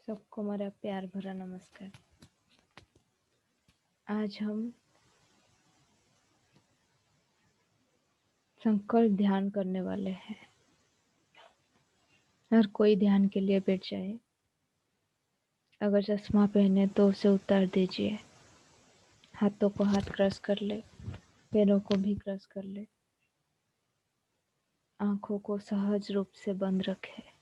सबको मेरा प्यार भरा नमस्कार। आज हम संकल्प ध्यान करने वाले हैं। हर कोई ध्यान के लिए बैठ जाए। अगर चश्मा पहने तो उसे उतार दीजिए। हाथों को हाथ क्रॉस कर ले, पैरों को भी क्रॉस कर ले। आंखों को सहज रूप से बंद रखे।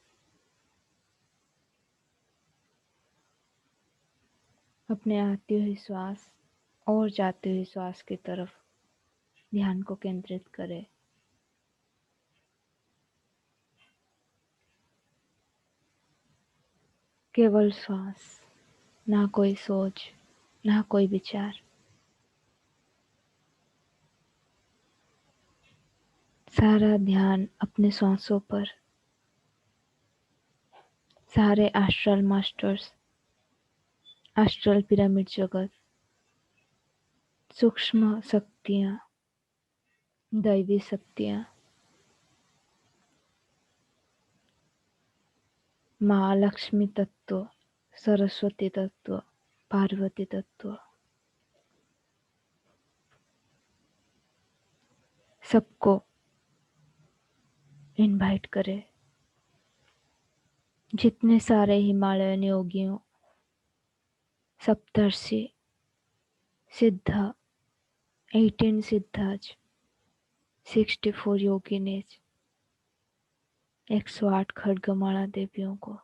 अपने आती हुई श्वास और जाती हुई श्वास की तरफ ध्यान को केंद्रित करें। केवल श्वास, ना कोई सोच, ना कोई विचार। सारा ध्यान अपने सांसों पर। सारे एस्ट्रल मास्टर्स, एस्ट्रल पिरामिड जगत, सूक्ष्म शक्तियाँ, दैवी शक्तियाँ, माँ लक्ष्मी तत्व, सरस्वती तत्व, पार्वती तत्व, सबको इनवाइट करें। जितने सारे हिमालयन योगियों, सप्तर्षि, सिद्ध, 18 सिद्धाज, 64 योगिनीज, 108 खड्गमाला देवियों को,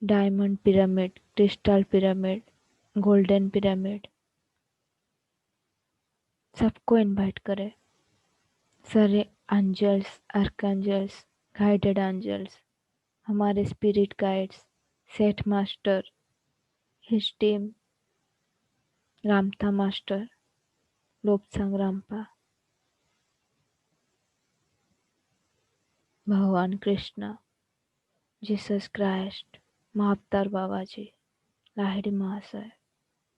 diamond pyramid, crystal pyramid, golden pyramid, सबको इनवाइट करें। सारे एंजल्स, आर्कएंजल्स, गाइडेड एंजल्स, हमारे spirit guides, Seth master, his team, Ramtha master, Lobsang Rampa, भगवान कृष्ण, जीसस क्राइस्ट, महाअवतार बाबा जी, लाहिड़ी महाशय,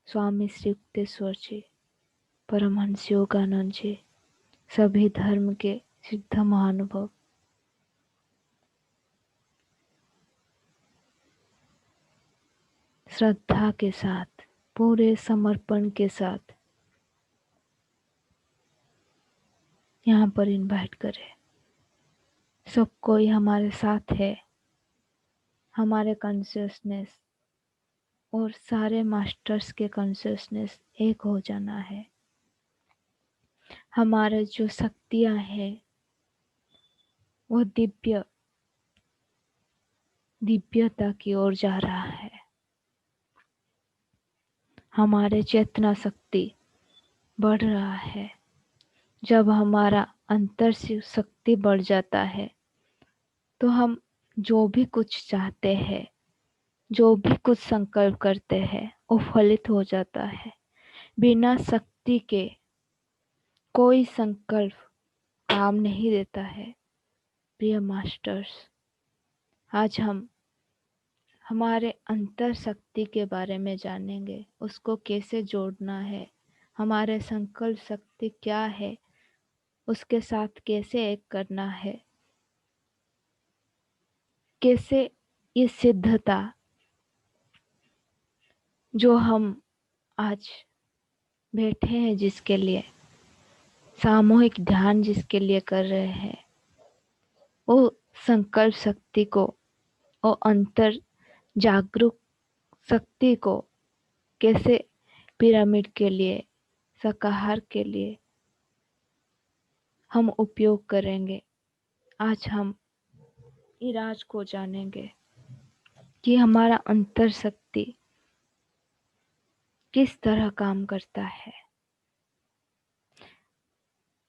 स्वामी श्री युक्तेश्वर जी, परमहंस योगानंद जी, सभी धर्म के सिद्ध महानुभव, श्रद्धा के साथ, पूरे समर्पण के साथ यहाँ पर इनवाइट करें। सब कोई हमारे साथ है। हमारे कॉन्शियसनेस और सारे मास्टर्स के कॉन्शियसनेस एक हो जाना है। हमारे जो शक्तियाँ हैं वो दिव्यता की ओर जा रहा है। हमारे चेतना शक्ति बढ़ रहा है। जब हमारा अंतर से शक्ति बढ़ जाता है तो हम जो भी कुछ चाहते हैं, जो भी कुछ संकल्प करते हैं वो फलित हो जाता है। बिना शक्ति के कोई संकल्प काम नहीं देता है। प्रिय मास्टर्स, आज हम हमारे अंतर शक्ति के बारे में जानेंगे। उसको कैसे जोड़ना है, हमारे संकल्प शक्ति क्या है, उसके साथ कैसे एक करना है, कैसे ये सिद्धता जो हम आज बैठे हैं, जिसके लिए सामूहिक ध्यान जिसके लिए कर रहे हैं, वो संकल्प शक्ति को और अंतर जागरूक शक्ति को कैसे पिरामिड के लिए, शाकाहार के लिए हम उपयोग करेंगे। आज हम इराज को जानेंगे कि हमारा अंतर शक्ति किस तरह काम करता है।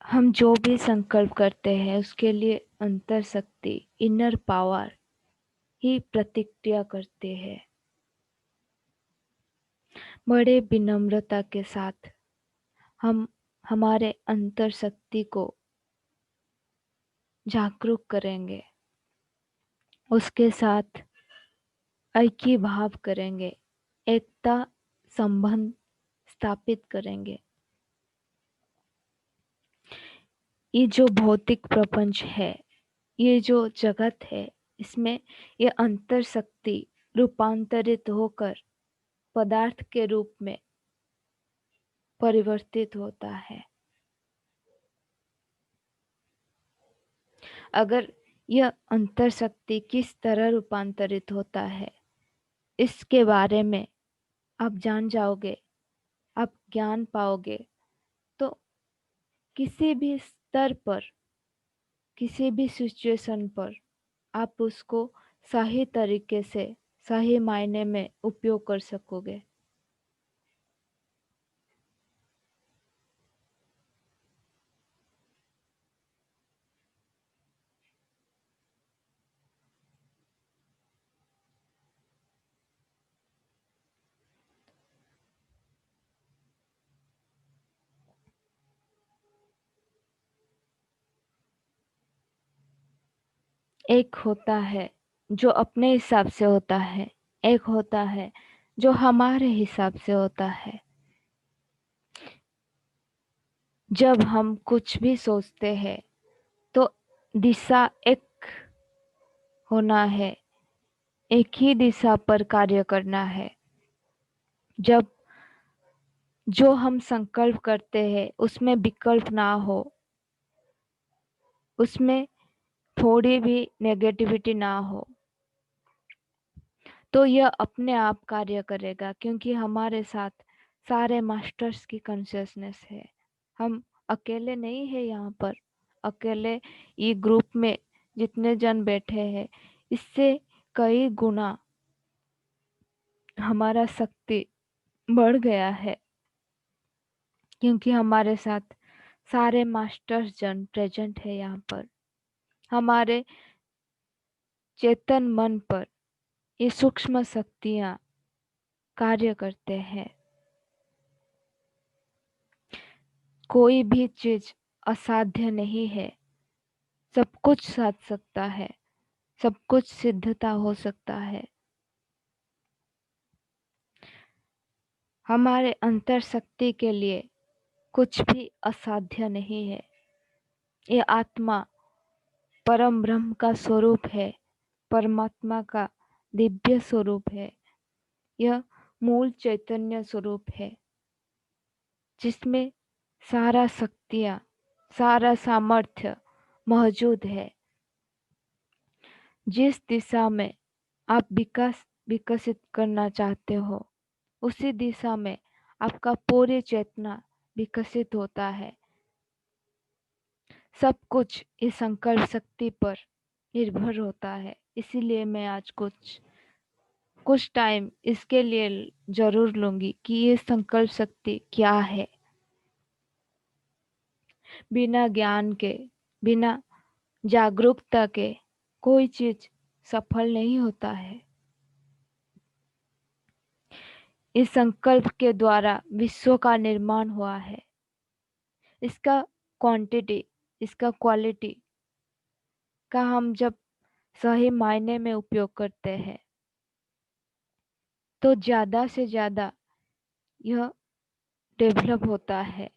हम जो भी संकल्प करते हैं उसके लिए अंतर शक्ति, इनर पावर ही प्रतिक्रिया करते हैं। बड़े विनम्रता के साथ हम हमारे अंतर शक्ति को जागरूक करेंगे, उसके साथ ऐक्य भाव करेंगे, एकता संबंध स्थापित करेंगे। ये जो भौतिक प्रपंच है ये जो जगत है, इसमें ये अंतर शक्ति रूपांतरित होकर पदार्थ के रूप में परिवर्तित होता है। अगर यह अंतर शक्ति किस तरह रूपांतरित होता है, इसके बारे में आप जान जाओगे, आप ज्ञान पाओगे, तो किसी भी स्तर पर, किसी भी सिचुएशन पर आप उसको सही तरीके से, सही मायने में उपयोग कर सकोगे। एक होता है जो अपने हिसाब से होता है, एक होता है जो हमारे हिसाब से होता है। जब हम कुछ भी सोचते हैं तो दिशा एक होना है, एक ही दिशा पर कार्य करना है। जब जो हम संकल्प करते हैं उसमें विकल्प ना हो, उसमें थोड़ी भी नेगेटिविटी ना हो, तो यह अपने आप कार्य करेगा, क्योंकि हमारे साथ सारे मास्टर्स की कॉन्शियसनेस है। हम अकेले नहीं है यहाँ पर। अकेले ये ग्रुप में जितने जन बैठे हैं, इससे कई गुना हमारा शक्ति बढ़ गया है, क्योंकि हमारे साथ सारे मास्टर्स जन प्रेजेंट है यहाँ पर। हमारे चेतन मन पर ये सूक्ष्म शक्तियाँ कार्य करते हैं। कोई भी चीज असाध्य नहीं है, सब कुछ साध सकता है, सब कुछ सिद्धता हो सकता है। हमारे अंतर शक्ति के लिए कुछ भी असाध्य नहीं है। ये आत्मा परम ब्रह्म का स्वरूप है, परमात्मा का दिव्य स्वरूप है। यह मूल चैतन्य स्वरूप है, जिसमें सारा शक्तियाँ, सारा सामर्थ्य मौजूद है। जिस दिशा में आप विकास विकसित करना चाहते हो, उसी दिशा में आपका पूरी चेतना विकसित होता है। सब कुछ इस संकल्प शक्ति पर निर्भर होता है। इसीलिए मैं आज कुछ टाइम इसके लिए जरूर लूंगी कि ये संकल्प शक्ति क्या है। बिना ज्ञान के, बिना जागरूकता के कोई चीज सफल नहीं होता है। इस संकल्प के द्वारा विश्व का निर्माण हुआ है। इसका क्वांटिटी, इसका क्वालिटी का हम जब सही मायने में उपयोग करते हैं, तो ज्यादा से ज्यादा यह डेवलप होता है।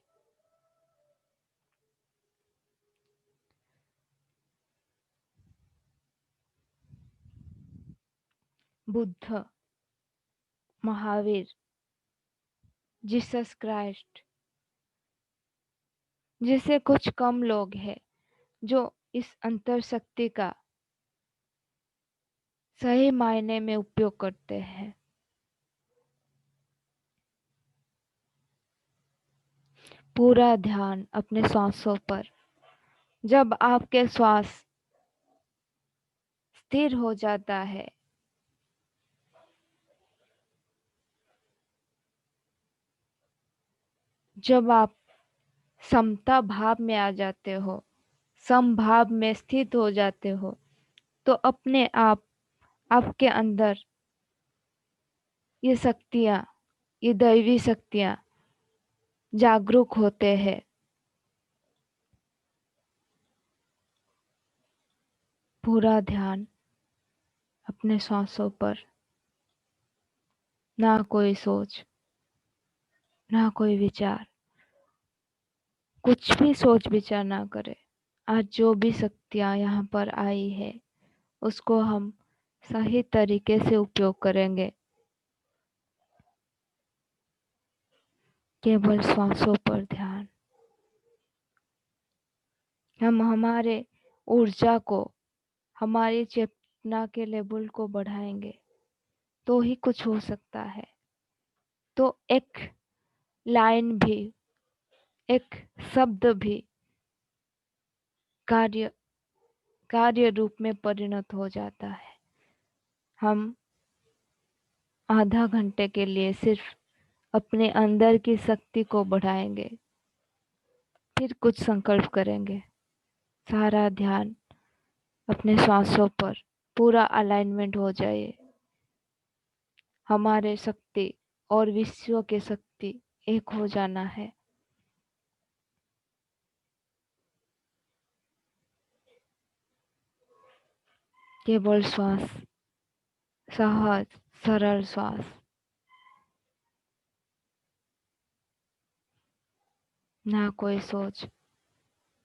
बुद्ध, महावीर, जीसस क्राइस्ट जैसे कुछ कम लोग हैं जो इस अंतर शक्ति का सही मायने में उपयोग करते हैं। पूरा ध्यान अपने सांसों पर। जब आपके श्वास स्थिर हो जाता है, जब आप समता भाव में आ जाते हो, समभाव में स्थित हो जाते हो, तो अपने आप आपके अंदर ये शक्तियाँ, ये दैवी शक्तियाँ जागरूक होते हैं। पूरा ध्यान अपने सांसों पर। ना कोई सोच, ना कोई विचार, कुछ भी सोच विचार ना करे। आज जो भी शक्तियाँ यहाँ पर आई है उसको हम सही तरीके से उपयोग करेंगे। केवल श्वासों पर ध्यान। हम हमारे ऊर्जा को, हमारी चेतना के लेवल को बढ़ाएंगे तो ही कुछ हो सकता है। तो एक लाइन भी, एक शब्द भी कार्य रूप में परिणत हो जाता है। हम आधा घंटे के लिए सिर्फ अपने अंदर की शक्ति को बढ़ाएंगे, फिर कुछ संकल्प करेंगे। सारा ध्यान अपने श्वासों पर पूरा अलाइनमेंट हो जाए। हमारे शक्ति और विश्व के शक्ति एक हो जाना है। केवल श्वास, सहज सरल श्वास, ना कोई सोच,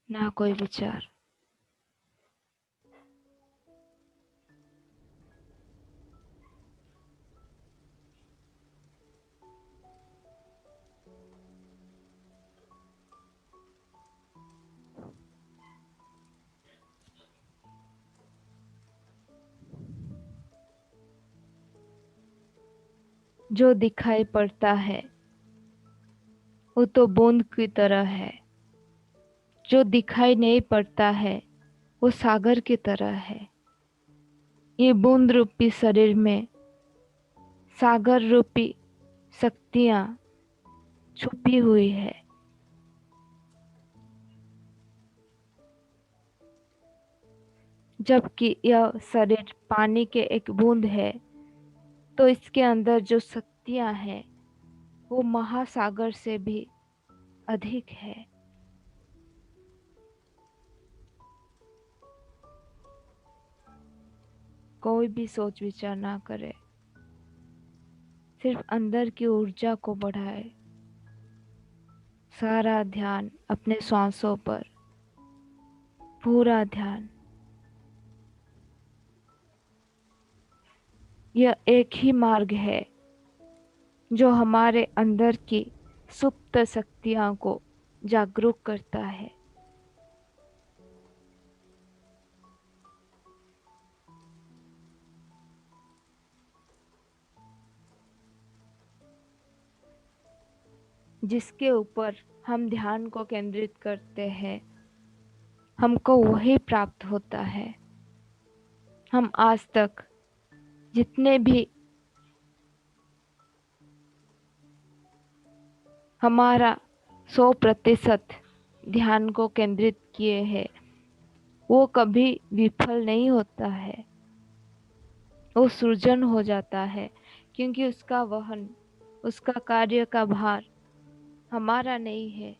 ना कोई विचार। जो दिखाई पड़ता है वो तो बूंद की तरह है। जो दिखाई नहीं पड़ता है वो सागर की तरह है। ये बूंद रूपी शरीर में सागर रूपी शक्तियां छुपी हुई है। जबकि यह शरीर पानी के एक बूंद है, तो इसके अंदर जो शक्तियां हैं वो महासागर से भी अधिक है। कोई भी सोच विचार ना करे, सिर्फ अंदर की ऊर्जा को बढ़ाए। सारा ध्यान अपने सांसों पर, पूरा ध्यान। यह एक ही मार्ग है जो हमारे अंदर की सुप्त शक्तियां को जागरूक करता है। जिसके ऊपर हम ध्यान को केंद्रित करते हैं, हमको वही प्राप्त होता है। हम आज तक जितने भी हमारा 100% ध्यान को केंद्रित किए हैं, वो कभी विफल नहीं होता है। वो सृजन हो जाता है, क्योंकि उसका वहन, उसका कार्य का भार हमारा नहीं है,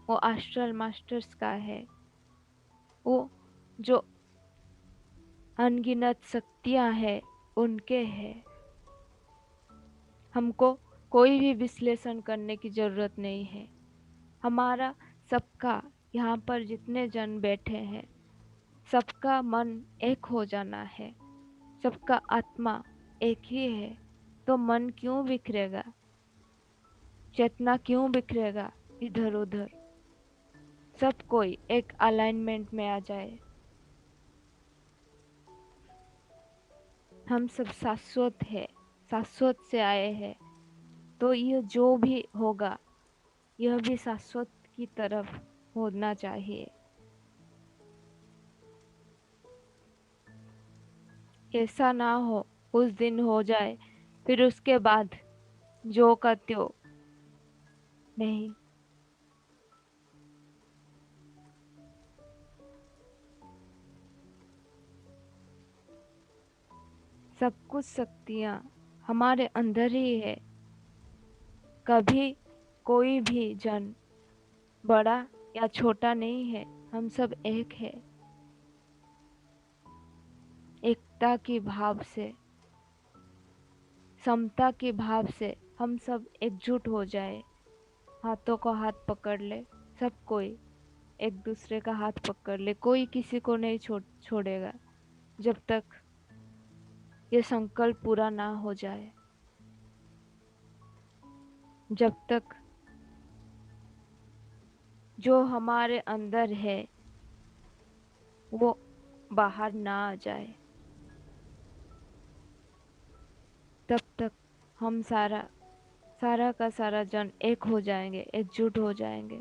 वो एस्ट्रल मास्टर्स का है। वो जो अनगिनत शक्तियां हैं उनके हैं। हमको कोई भी विश्लेषण करने की जरूरत नहीं है। हमारा सबका, यहाँ पर जितने जन बैठे हैं, सबका मन एक हो जाना है। सबका आत्मा एक ही है। तो मन क्यों बिखरेगा, चेतना क्यों बिखरेगा इधर उधर। सब कोई एक अलाइनमेंट में आ जाए। हम सब शाश्वत है, शाश्वत से आए हैं। तो ये जो भी होगा यह भी शाश्वत की तरफ होना चाहिए। ऐसा ना हो उस दिन हो जाए फिर उसके बाद जो का त्यों। नहीं, सब कुछ शक्तियाँ हमारे अंदर ही है। कभी कोई भी जन बड़ा या छोटा नहीं है। हम सब एक है। एकता की भाव से, समता के भाव से हम सब एकजुट हो जाए, हाथों को हाथ पकड़ ले सब कोई, एक दूसरे का हाथ पकड़ ले, कोई किसी को नहीं छोड़ेगा जब तक ये संकल्प पूरा ना हो जाए, जब तक जो हमारे अंदर है वो बाहर ना आ जाए, तब तक हम सारा सारा का सारा जन एक हो जाएंगे, एकजुट हो जाएंगे।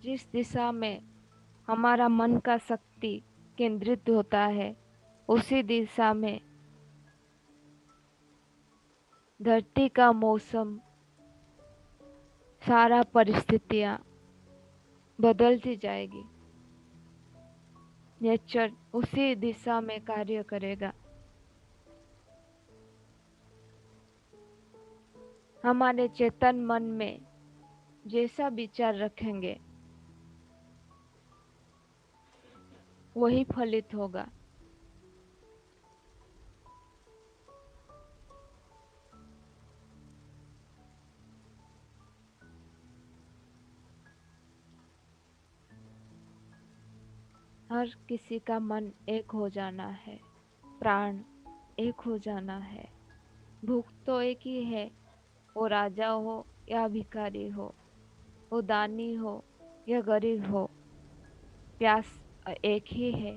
जिस दिशा में हमारा मन का शक्ति केंद्रित होता है, उसी दिशा में धरती का मौसम, सारा परिस्थितियां बदलती जाएगी। नेचर उसी दिशा में कार्य करेगा। हमारे चेतन मन में जैसा विचार रखेंगे वही फलित होगा। हर किसी का मन एक हो जाना है, प्राण एक हो जाना है। भूख तो एक ही है, वो राजा हो या भिखारी हो, वो दानी हो या गरीब हो। प्यास एक ही है,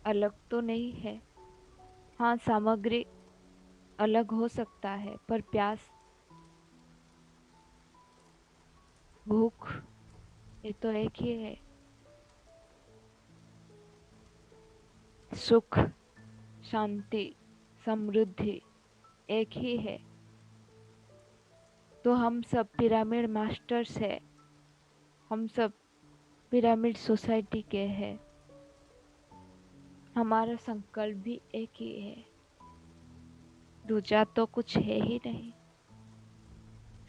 अलग तो नहीं है। हाँ, सामग्री अलग हो सकता है, पर प्यास, भूख ये तो एक ही है। सुख, शांति, समृद्धि एक ही है। तो हम सब पिरामिड मास्टर्स है, हम सब पिरामिड सोसाइटी के हैं। हमारा संकल्प भी एक ही है, दूजा तो कुछ है ही नहीं।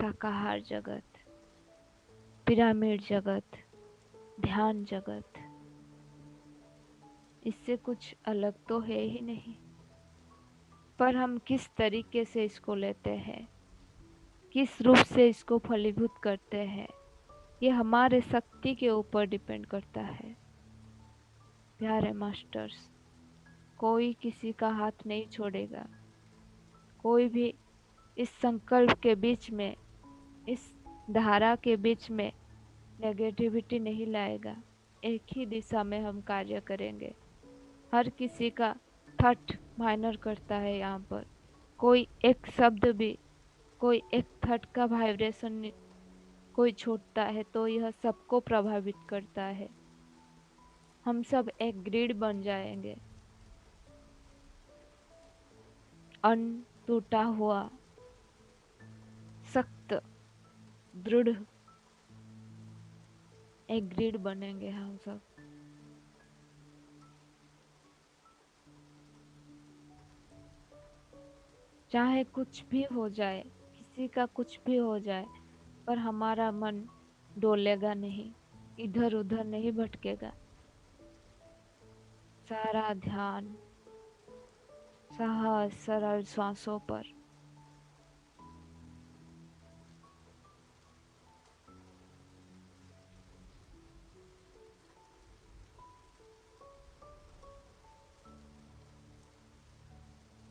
शाकाहार जगत, पिरामिड जगत, ध्यान जगत, इससे कुछ अलग तो है ही नहीं। पर हम किस तरीके से इसको लेते हैं, किस रूप से इसको फलीभूत करते हैं, ये हमारे शक्ति के ऊपर डिपेंड करता है। प्यारे मास्टर्स, कोई किसी का हाथ नहीं छोड़ेगा। कोई भी इस संकल्प के बीच में, इस धारा के बीच में नेगेटिविटी नहीं लाएगा। एक ही दिशा में हम कार्य करेंगे। हर किसी का थॉट माइनर करता है यहाँ पर। कोई एक शब्द भी, कोई एक थॉट का वाइब्रेशन कोई छोड़ता है तो यह सबको प्रभावित करता है। हम सब एक ग्रिड बन जाएंगे, टूटा हुआ, सख्त, दृढ़ एक ग्रिड बनेंगे हम सब। चाहे कुछ भी हो जाए, किसी का कुछ भी हो जाए, पर हमारा मन डोलेगा नहीं, इधर उधर नहीं भटकेगा। सारा ध्यान सहज सरल श्वासों पर।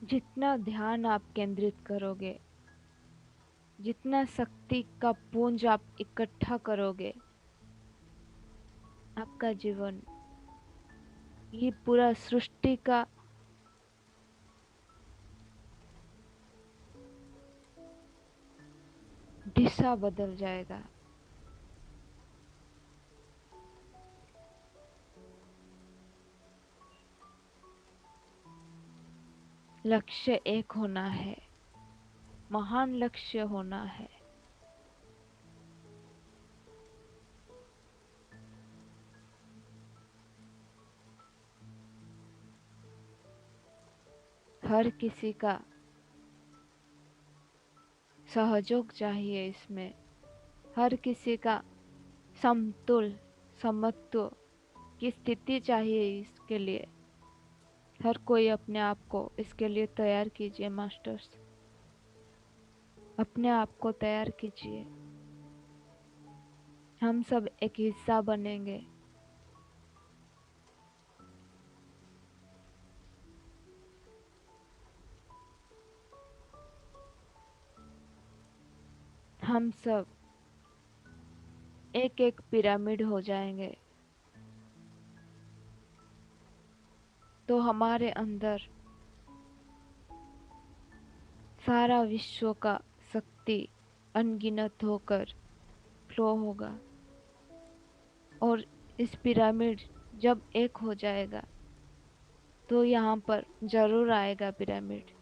जितना ध्यान आप केंद्रित करोगे, जितना शक्ति का पुंज आप इकट्ठा करोगे, आपका जीवन, ये पूरा सृष्टि का दिशा बदल जाएगा। लक्ष्य एक होना है, महान लक्ष्य होना है। हर किसी का सहयोग चाहिए इसमें, हर किसी का समतुल, समत्व की स्थिति चाहिए इसके लिए। हर कोई अपने आप को इसके लिए तैयार कीजिए मास्टर्स, अपने आप को तैयार कीजिए। हम सब एक हिस्सा बनेंगे। हम सब एक एक पिरामिड हो जाएंगे। तो हमारे अंदर सारा विश्व का शक्ति अनगिनत होकर फ्लो होगा। और इस पिरामिड जब एक हो जाएगा तो यहाँ पर जरूर आएगा पिरामिड।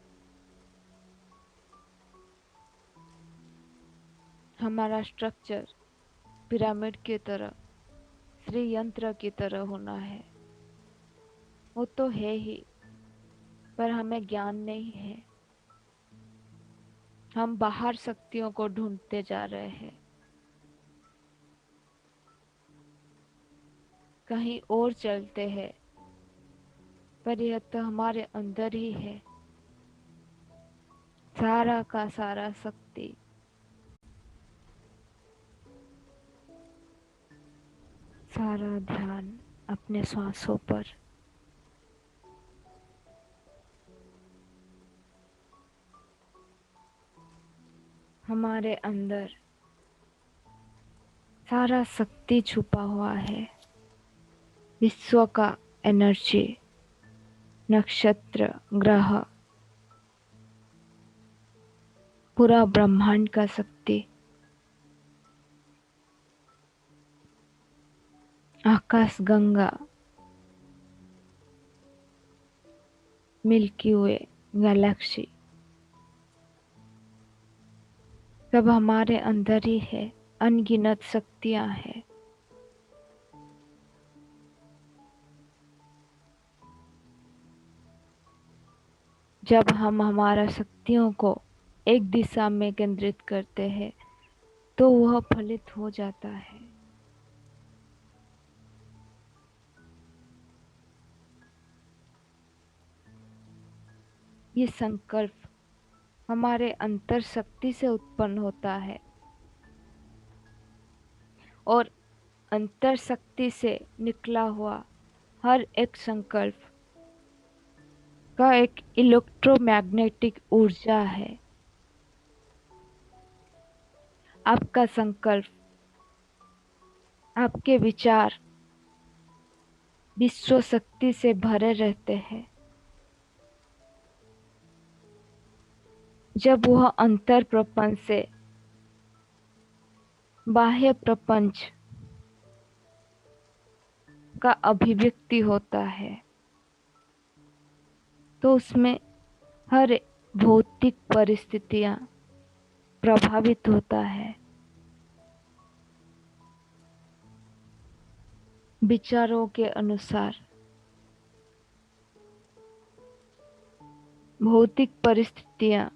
हमारा स्ट्रक्चर पिरामिड की तरह, श्री यंत्र की तरह होना है। वो तो है ही, पर हमें ज्ञान नहीं है। हम बाहर शक्तियों को ढूंढते जा रहे हैं, कहीं और चलते हैं, पर यह तो हमारे अंदर ही है। सारा का सारा शक्ति, सारा ध्यान अपने श्वासों पर। हमारे अंदर सारा शक्ति छुपा हुआ है। विश्व का एनर्जी, नक्षत्र, ग्रह, पूरा ब्रह्मांड का शक्ति, आकाश गंगा, मिल्की वे, गैलेक्सी, सब हमारे अंदर ही है। अनगिनत शक्तियां हैं। जब हम हमारा शक्तियों को एक दिशा में केंद्रित करते हैं तो वह फलित हो जाता है। ये संकल्प हमारे अंतर शक्ति से उत्पन्न होता है और अंतर शक्ति से निकला हुआ हर एक संकल्प का एक इलेक्ट्रोमैग्नेटिक ऊर्जा है। आपका संकल्प, आपके विचार विश्व शक्ति से भरे रहते हैं। जब वह अंतर प्रपंच से बाह्य प्रपंच का अभिव्यक्ति होता है तो उसमें हर भौतिक परिस्थितियां प्रभावित होता है। विचारों के अनुसार भौतिक परिस्थितियां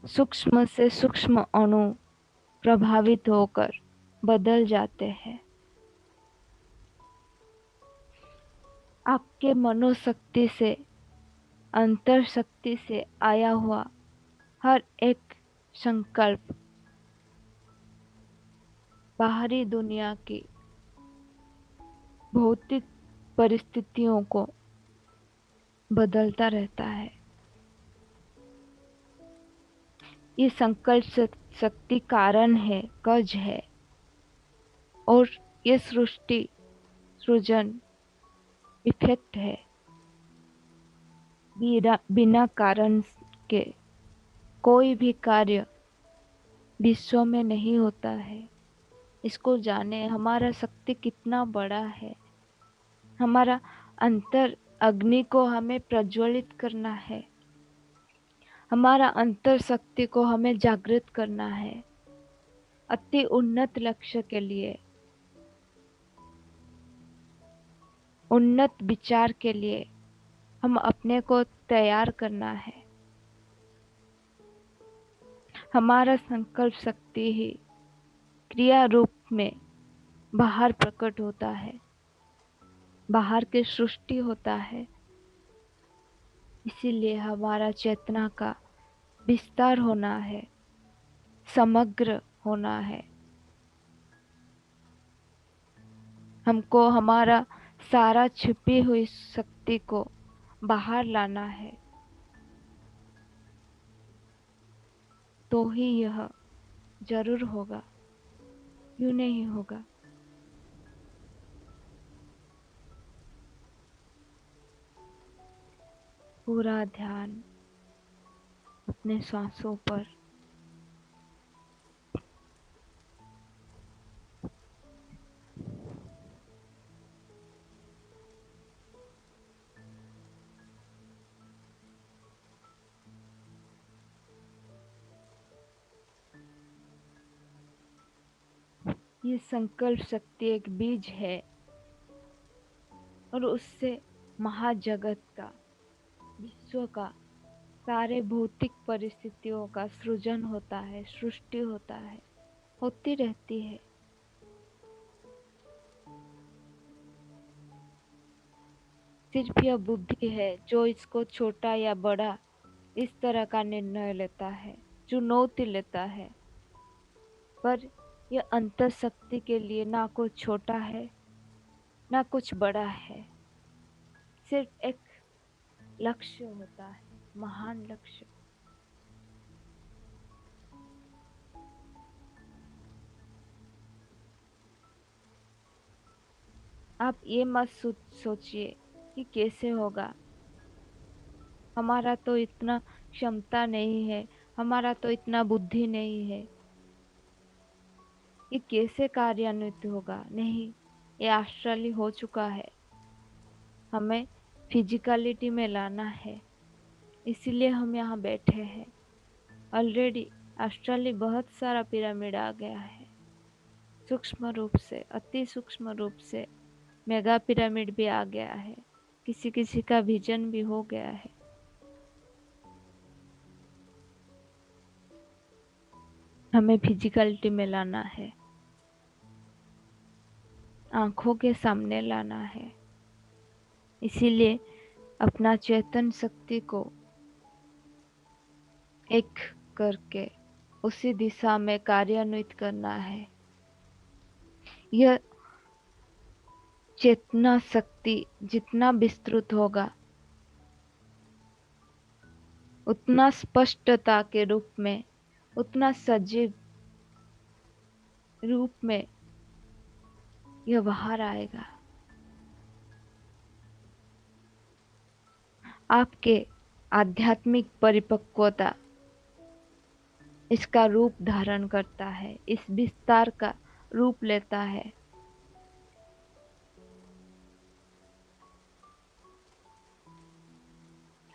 सूक्ष्म से सूक्ष्म अणु प्रभावित होकर बदल जाते हैं। आपके मनोशक्ति से, अंतर शक्ति से आया हुआ हर एक संकल्प बाहरी दुनिया की भौतिक परिस्थितियों को बदलता रहता है। ये संकल्प शक्ति कारण है, कज है, और ये सृष्टि सृजन इफेक्ट है। बिना कारण के कोई भी कार्य विश्व में नहीं होता है। इसको जाने, हमारा शक्ति कितना बड़ा है। हमारा अंतर अग्नि को हमें प्रज्वलित करना है। हमारा अंतर शक्ति को हमें जागृत करना है अति उन्नत लक्ष्य के लिए, उन्नत विचार के लिए हम अपने को तैयार करना है। हमारा संकल्प शक्ति ही क्रिया रूप में बाहर प्रकट होता है, बाहर की सृष्टि होता है। इसीलिए हमारा चेतना का विस्तार होना है, समग्र होना है। हमको हमारा सारा छिपी हुई शक्ति को बाहर लाना है, तो ही यह जरूर होगा। क्यों नहीं होगा? पूरा ध्यान अपने सांसों पर। ये संकल्प शक्ति एक बीज है और उससे महाजगत का, विश्व का, सारे भौतिक परिस्थितियों का सृजन होता है, सृष्टि होता है, होती रहती है। सिर्फ यह बुद्धि है जो इसको छोटा या बड़ा इस तरह का निर्णय लेता है, चुनौती लेता है। पर यह अंतर शक्ति के लिए ना कुछ छोटा है ना कुछ बड़ा है, सिर्फ एक लक्ष्य होता है, महान लक्ष्य। आप ये मत सोचिए कि कैसे होगा, हमारा तो इतना क्षमता नहीं है, हमारा तो इतना बुद्धि नहीं है, ये कैसे कार्यान्वित होगा। नहीं, ये एस्ट्रली हो चुका है। हमें फिजिकलिटी में लाना है, इसीलिए हम यहाँ बैठे हैं। ऑलरेडी एस्ट्रली बहुत सारा पिरामिड आ गया है, सूक्ष्म रूप से, अति सूक्ष्म रूप से मेगा पिरामिड भी आ गया है, किसी किसी का विजन भी हो गया है। हमें फिजिकलिटी में लाना है, आंखों के सामने लाना है। इसीलिए अपना चेतन शक्ति को एक करके उसी दिशा में कार्यान्वित करना है। यह चेतना शक्ति जितना विस्तृत होगा, उतना स्पष्टता के रूप में, उतना सजीव रूप में यह बाहर आएगा। आपके आध्यात्मिक परिपक्वता इसका रूप धारण करता है, इस विस्तार का रूप लेता है।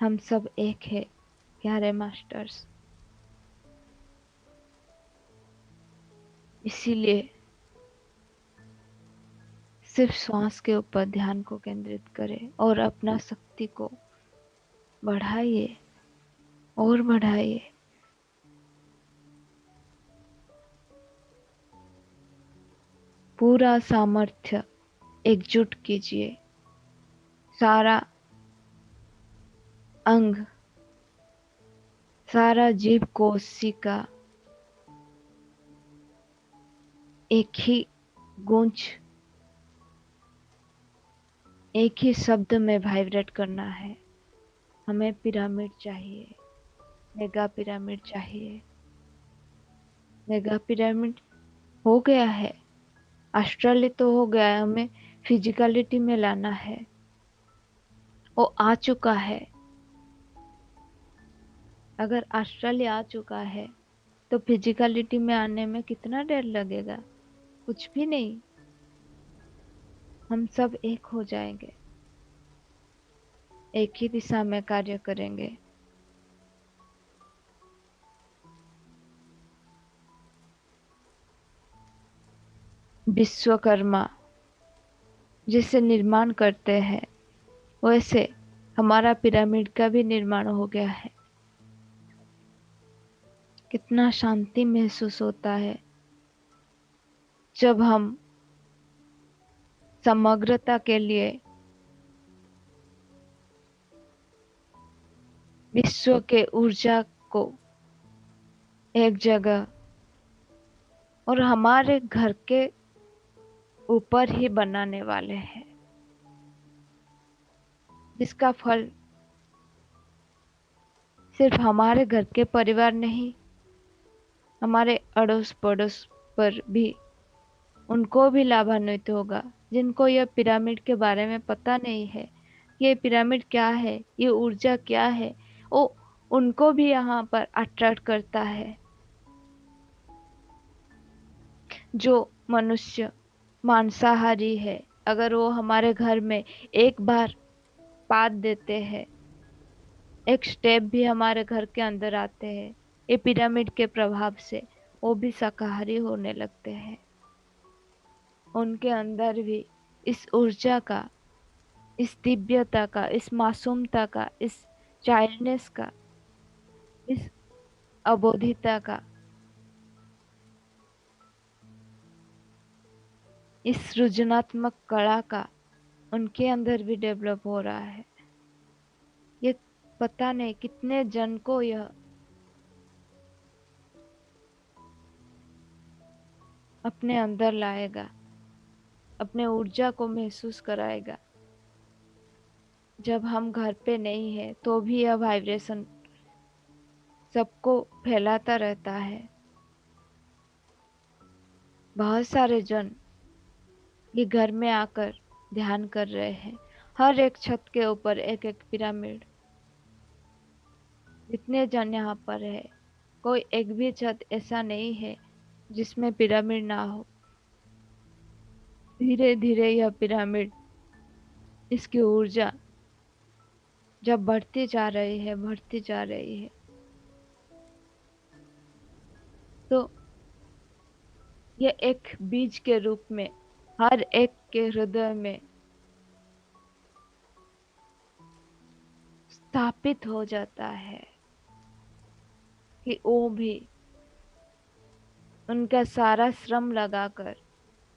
हम सब एक है प्यारे मास्टर्स। इसीलिए सिर्फ श्वास के ऊपर ध्यान को केंद्रित करें और अपना शक्ति को बढ़ाइए और बढ़ाइए। पूरा सामर्थ्य एकजुट कीजिए, सारा अंग, सारा जीव कोशिका एक ही गूंज, एक ही शब्द में वाइब्रेट करना है। हमें पिरामिड चाहिए, मेगा पिरामिड चाहिए। मेगा पिरामिड हो गया है, एस्ट्रली तो हो गया है, हमें फिजिकलिटी में लाना है। वो आ चुका है। अगर एस्ट्रली आ चुका है तो फिजिकलिटी में आने में कितना देर लगेगा? कुछ भी नहीं। हम सब एक हो जाएंगे, एक ही दिशा में कार्य करेंगे। विश्वकर्मा जैसे निर्माण करते हैं, वैसे हमारा पिरामिड का भी निर्माण हो गया है। कितना शांति महसूस होता है जब हम समग्रता के लिए विश्व के ऊर्जा को एक जगह और हमारे घर के ऊपर ही बनाने वाले हैं, जिसका फल सिर्फ हमारे घर के परिवार नहीं, हमारे अड़ोस पड़ोस पर भी, उनको भी लाभान्वित होगा, जिनको यह पिरामिड के बारे में पता नहीं है। ये पिरामिड क्या है, ये ऊर्जा क्या है, वो उनको भी यहाँ पर अट्रैक्ट करता है। जो मनुष्य मांसाहारी है, अगर वो हमारे घर में एक बार पाद देते हैं, एक स्टेप भी हमारे घर के अंदर आते हैं, ये पिरामिड के प्रभाव से वो भी शाकाहारी होने लगते हैं। उनके अंदर भी इस ऊर्जा का, इस दिव्यता का, इस मासूमता का, इस चाइल्डनेस का, इस अबोधिता का, इस सृजनात्मक कला का उनके अंदर भी डेवलप हो रहा है। ये पता नहीं कितने जन को यह अपने अंदर लाएगा, अपने ऊर्जा को महसूस कराएगा। जब हम घर पे नहीं है तो भी यह वाइब्रेशन सबको फैलाता रहता है। बहुत सारे जन ये घर में आकर ध्यान कर रहे हैं। हर एक छत के ऊपर एक एक पिरामिड। जितने जन यहाँ पर है, कोई एक भी छत ऐसा नहीं है जिसमें पिरामिड ना हो। धीरे धीरे यह पिरामिड, इसकी ऊर्जा जब बढ़ती जा रही है, बढ़ती जा रही है, तो यह एक बीज के रूप में हर एक के हृदय में स्थापित हो जाता है कि वो भी उनका सारा श्रम लगाकर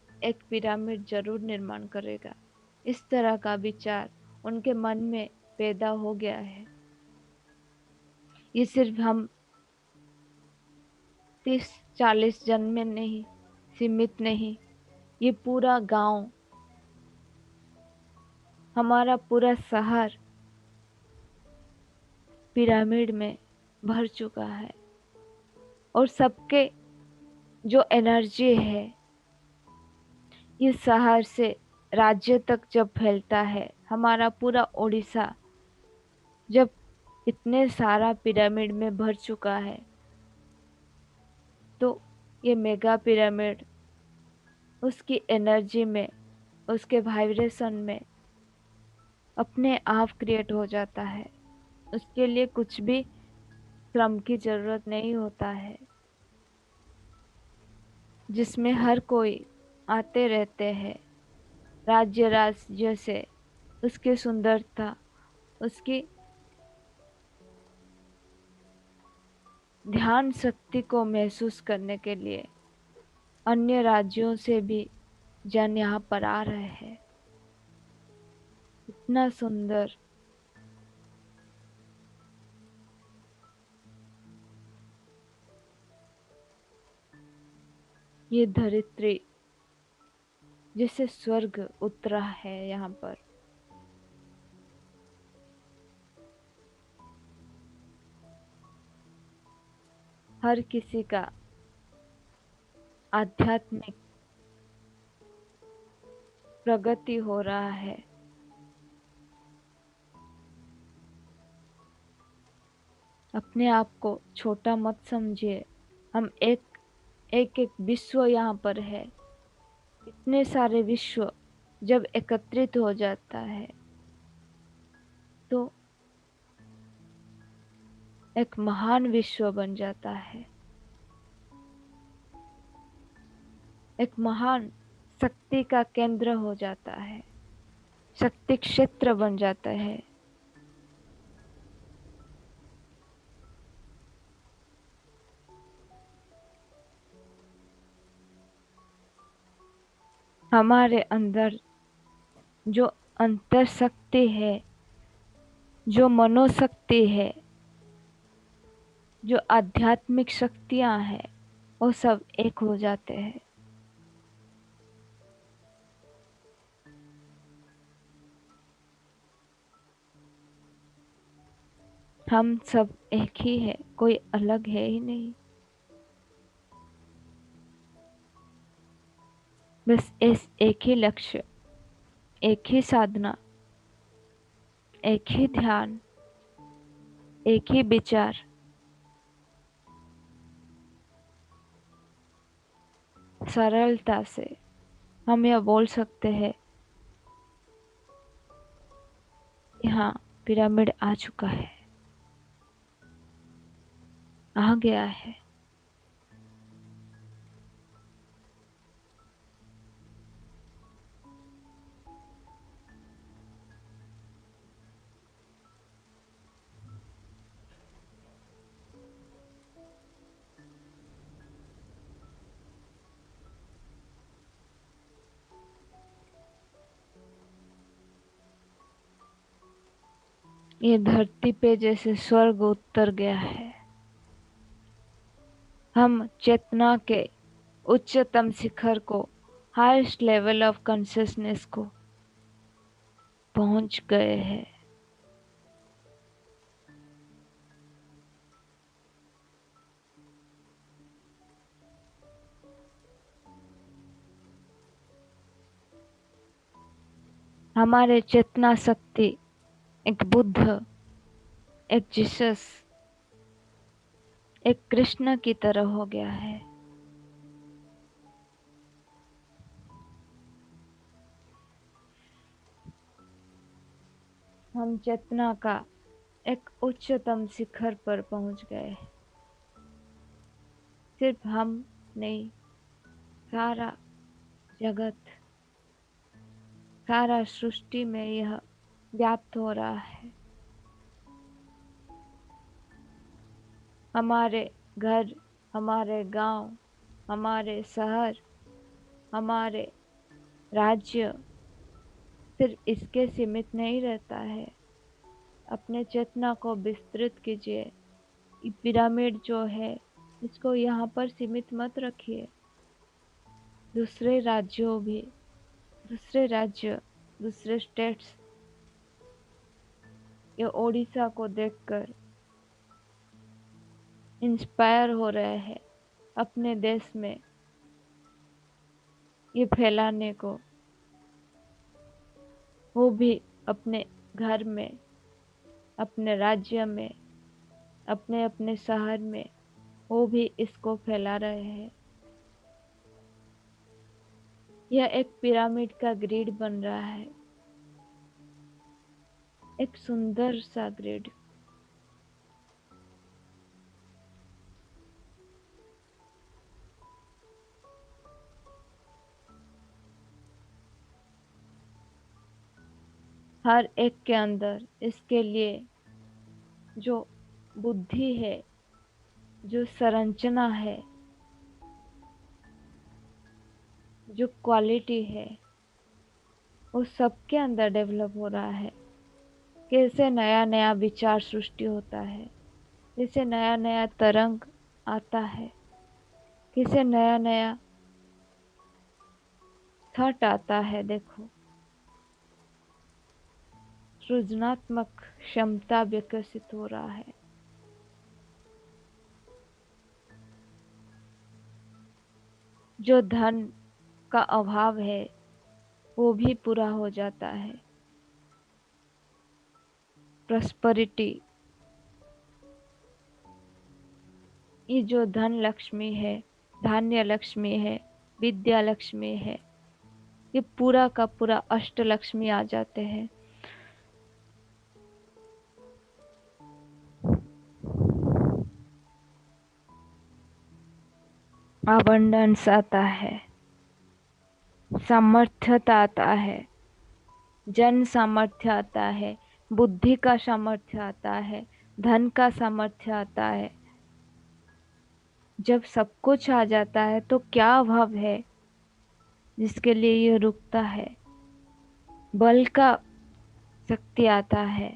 एक पिरामिड जरूर निर्माण करेगा। इस तरह का विचार उनके मन में पैदा हो गया है। ये सिर्फ हम 30-40 जन में नहीं सीमित नहीं, ये पूरा गांव, हमारा पूरा शहर पिरामिड में भर चुका है। और सबके जो एनर्जी है, इस शहर से राज्य तक जब फैलता है, हमारा पूरा उड़ीसा जब इतने सारा पिरामिड में भर चुका है, तो ये मेगा पिरामिड उसकी एनर्जी में, उसके वाइब्रेशन में अपने आप क्रिएट हो जाता है। उसके लिए कुछ भी श्रम की जरूरत नहीं होता है, जिसमें हर कोई आते रहते हैं राज्य राज्य से उसकी सुंदरता, उसकी ध्यान शक्ति को महसूस करने के लिए अन्य राज्यों से भी जन यहाँ पर आ रहे हैं। इतना सुंदर, ये धरित्री जैसे स्वर्ग उतरा है यहाँ पर। हर किसी का आध्यात्मिक प्रगति हो रहा है। अपने आप को छोटा मत समझिए। हम एक एक एक विश्व यहाँ पर है। इतने सारे विश्व जब एकत्रित हो जाता है तो एक महान विश्व बन जाता है, एक महान शक्ति का केंद्र हो जाता है, शक्ति क्षेत्र बन जाता है। हमारे अंदर जो अंतर शक्ति है, जो मनोशक्ति है, जो आध्यात्मिक शक्तियां हैं वो सब एक हो जाते हैं। हम सब एक ही है, कोई अलग है ही नहीं। बस इस एक ही लक्ष्य, एक ही साधना, एक ही ध्यान, एक ही विचार, सरलता से हम यह बोल सकते हैं, यहाँ पिरामिड आ चुका है, आ गया है। ये धरती पे जैसे स्वर्ग उतर गया है। हम चेतना के उच्चतम शिखर को, हाईएस्ट लेवल ऑफ कॉन्शियसनेस को पहुंच गए हैं। हमारे चेतना शक्ति एक बुद्ध, एक जीसस, एक कृष्ण की तरह हो गया है। हम चेतना का एक उच्चतम शिखर पर पहुंच गए। सिर्फ हम नहीं, सारा जगत, सारा सृष्टि में यह व्याप्त हो रहा है। हमारे घर, हमारे गांव, हमारे शहर, हमारे राज्य सिर्फ इसके सीमित नहीं रहता है। अपने चेतना को विस्तृत कीजिए। ये पिरामिड जो है इसको यहाँ पर सीमित मत रखिए। दूसरे राज्यों भी, दूसरे राज्य, दूसरे स्टेट्स ये ओडिशा को देखकर इंस्पायर हो रहे हैं अपने देश में ये फैलाने को। वो भी अपने घर में, अपने राज्य में, अपने अपने शहर में वो भी इसको फैला रहे हैं। यह एक पिरामिड का ग्रिड बन रहा है, एक सुंदर सा ग्रिड। हर एक के अंदर इसके लिए जो बुद्धि है, जो संरचना है, जो क्वालिटी है वो सबके अंदर डेवलप हो रहा है। कैसे नया नया विचार सृष्टि होता है, कैसे नया नया तरंग आता है, कैसे नया नया थॉट आता है। देखो, सृजनात्मक क्षमता विकसित हो रहा है। जो धन का अभाव है वो भी पूरा हो जाता है। प्रॉस्पेरिटी, ये जो धन लक्ष्मी है, धान्य लक्ष्मी है, विद्या लक्ष्मी है, ये पूरा का पूरा अष्ट लक्ष्मी आ जाते हैं। अबंडेंस आता है, सामर्थ्यता आता है, जन सामर्थ्य आता है, बुद्धि का सामर्थ्य आता है, धन का सामर्थ्य आता है। जब सब कुछ आ जाता है तो क्या अभाव है जिसके लिए ये रुकता है। बल का शक्ति आता है,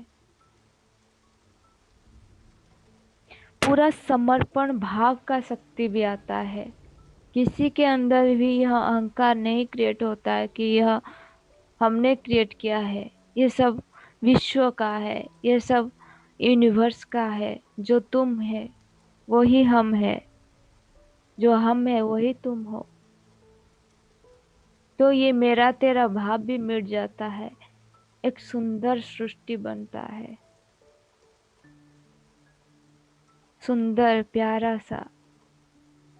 पूरा समर्पण भाव का शक्ति भी आता है। किसी के अंदर भी यह अहंकार नहीं क्रिएट होता है कि यह हमने क्रिएट किया है, ये सब विश्व का है, ये सब यूनिवर्स का है। जो तुम है वही हम है, जो हम है वही तुम हो। तो ये मेरा तेरा भाव भी मिट जाता है, एक सुंदर सृष्टि बनता है। सुंदर प्यारा सा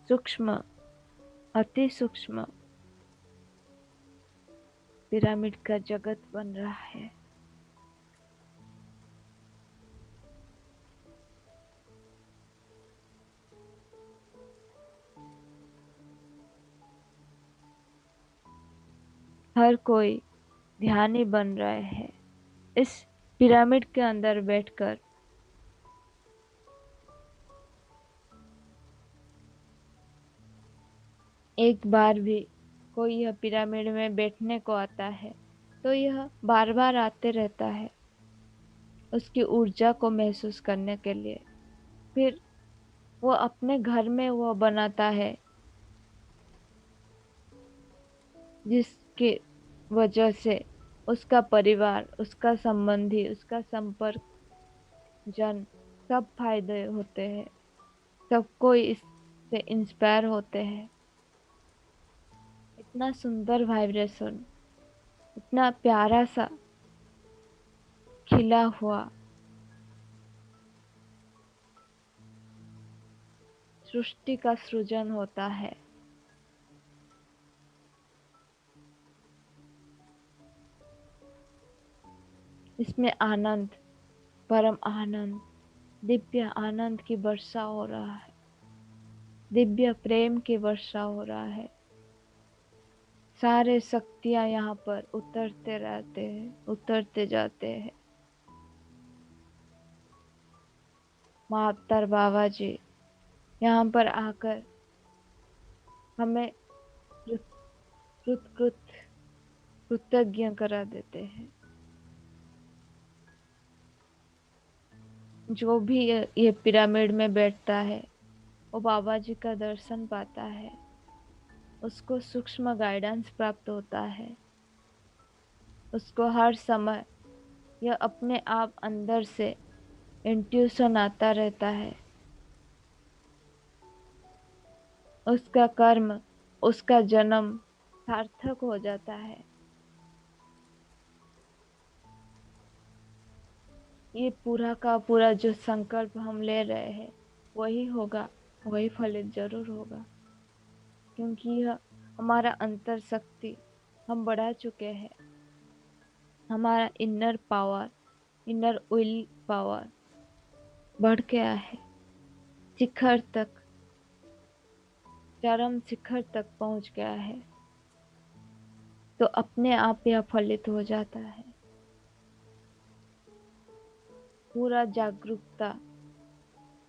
सूक्ष्म, अति सूक्ष्म पिरामिड का जगत बन रहा है। हर कोई ध्यानी बन रहे हैं इस पिरामिड के अंदर बैठकर। एक बार भी कोई यह पिरामिड में बैठने को आता है तो यह बार बार आते रहता है उसकी ऊर्जा को महसूस करने के लिए। फिर वो अपने घर में वो बनाता है, जिसकी वजह से उसका परिवार, उसका संबंधी, उसका संपर्क जन सब फायदे होते हैं। सबको इससे इंस्पायर होते हैं। इतना सुंदर वाइब्रेशन, इतना प्यारा सा खिला हुआ सृष्टि का सृजन होता है। इसमें आनंद, परम आनंद, दिव्य आनंद की वर्षा हो रहा है। दिव्य प्रेम की वर्षा हो रहा है। सारे शक्तियां यहाँ पर उतरते रहते हैं, उतरते जाते हैं। महाअवतार बाबा जी यहाँ पर आकर हमें कृत कृतज्ञ करा देते हैं। जो भी ये पिरामिड में बैठता है वो बाबा जी का दर्शन पाता है। उसको सूक्ष्म गाइडेंस प्राप्त होता है। उसको हर समय यह अपने आप अंदर से इंट्यूशन आता रहता है। उसका कर्म, उसका जन्म सार्थक हो जाता है। ये पूरा का पूरा जो संकल्प हम ले रहे हैं वही होगा, वही फलित जरूर होगा। क्योंकि यह हमारा अंतर शक्ति हम बढ़ा चुके हैं। हमारा inner power, inner will power बढ़ गया है। शिखर तक, चरम शिखर तक पहुंच गया है। तो अपने आप यह फलित हो जाता है। पूरा जागरूकता,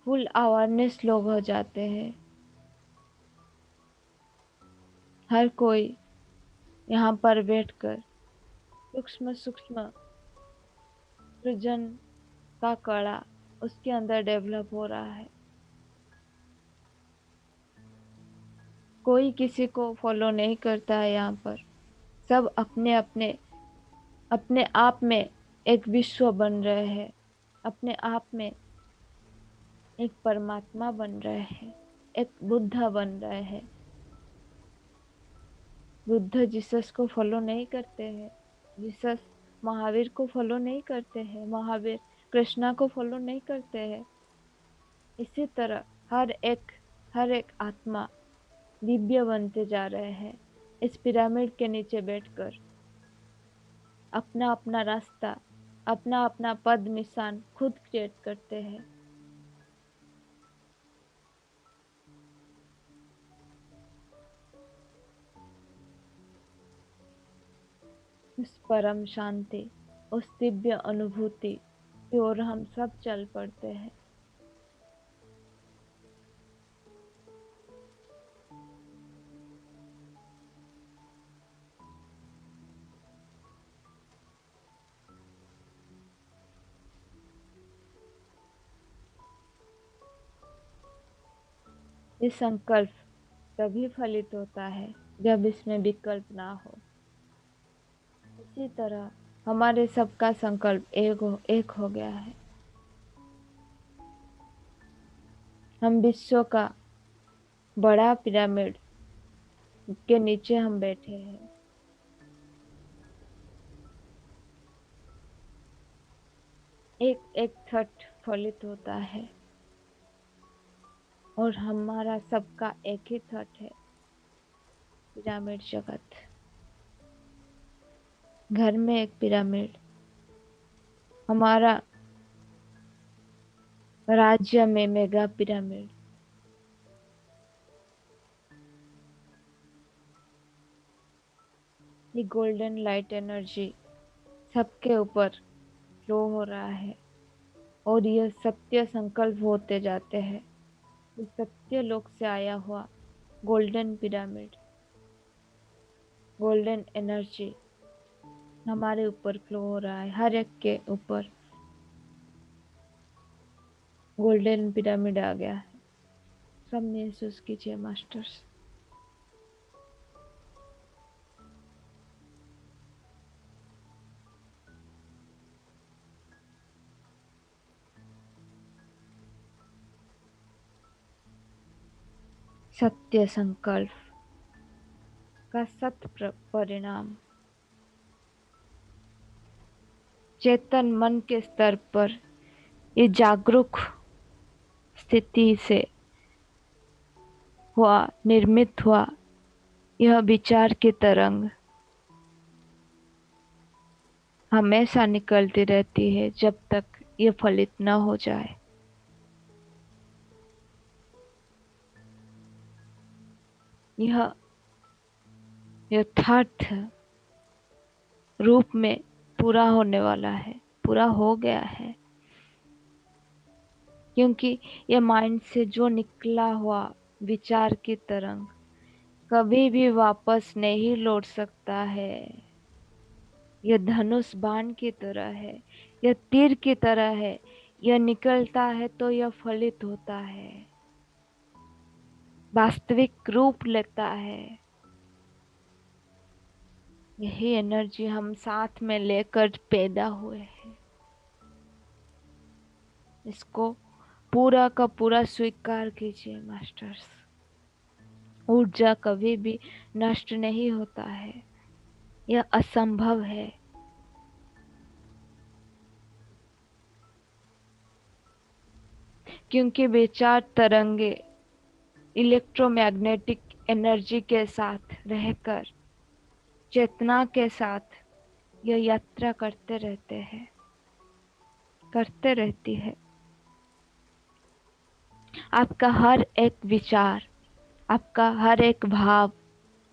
फुल अवेयरनेस लोग हो जाते हैं। हर कोई यहाँ पर बैठकर सूक्ष्म सूक्ष्म सृजन का कला उसके अंदर डेवलप हो रहा है। कोई किसी को फॉलो नहीं करता है यहाँ पर। सब अपने अपने अपने आप में एक विश्व बन रहे हैं। अपने आप में एक परमात्मा बन रहे हैं, एक बुद्ध बन रहे हैं। बुद्ध जीसस को फॉलो नहीं करते हैं। जीसस महावीर को फॉलो नहीं करते हैं। महावीर कृष्णा को फॉलो नहीं करते हैं। इसी तरह हर एक आत्मा दिव्य बनते जा रहे हैं इस पिरामिड के नीचे बैठकर। अपना अपना रास्ता, अपना अपना पद निशान खुद क्रिएट करते हैं। उस परम शांति, उस दिव्य अनुभूति की ओर हम सब चल पड़ते हैं। ये संकल्प तभी फलित होता है जब इसमें विकल्प ना हो। इसी तरह हमारे सबका संकल्प एक हो गया है। हम विश्व का बड़ा पिरामिड के नीचे हम बैठे हैं। एक एक छठ फलित होता है और हमारा सबका एक ही छठ है, पिरामिड जगत। घर में एक पिरामिड, हमारा राज्य में मेगा पिरामिड। ये गोल्डन लाइट एनर्जी सबके ऊपर फ्लो हो रहा है और यह सत्य संकल्प होते जाते हैं। ये सत्य लोक से आया हुआ गोल्डन पिरामिड, गोल्डन एनर्जी हमारे ऊपर फ्लो हो रहा है। हर एक के ऊपर गोल्डन पिरामिड आ गया है। सब महसूस कीजिए मास्टर्स। सत्य संकल्प का सत परिणाम चेतन मन के स्तर पर ये जागरूक स्थिति से हुआ, निर्मित हुआ यह विचार की तरंग हमेशा निकलती रहती है जब तक ये फलित न हो जाए। यह यथार्थ रूप में पूरा होने वाला है, पूरा हो गया है। क्योंकि ये माइंड से जो निकला हुआ विचार की तरंग कभी भी वापस नहीं लौट सकता है। यह धनुष बाण की तरह है, यह तीर की तरह है। यह निकलता है तो यह फलित होता है, वास्तविक रूप लेता है। यही एनर्जी हम साथ में लेकर पैदा हुए हैं। इसको पूरा का पूरा स्वीकार कीजिए मास्टर्स। ऊर्जा कभी भी नष्ट नहीं होता है, यह असंभव है। क्योंकि विचार तरंगे इलेक्ट्रोमैग्नेटिक एनर्जी के साथ रहकर चेतना के साथ यह यात्रा करते रहते हैं, करते रहती है। आपका हर एक विचार, आपका हर एक भाव,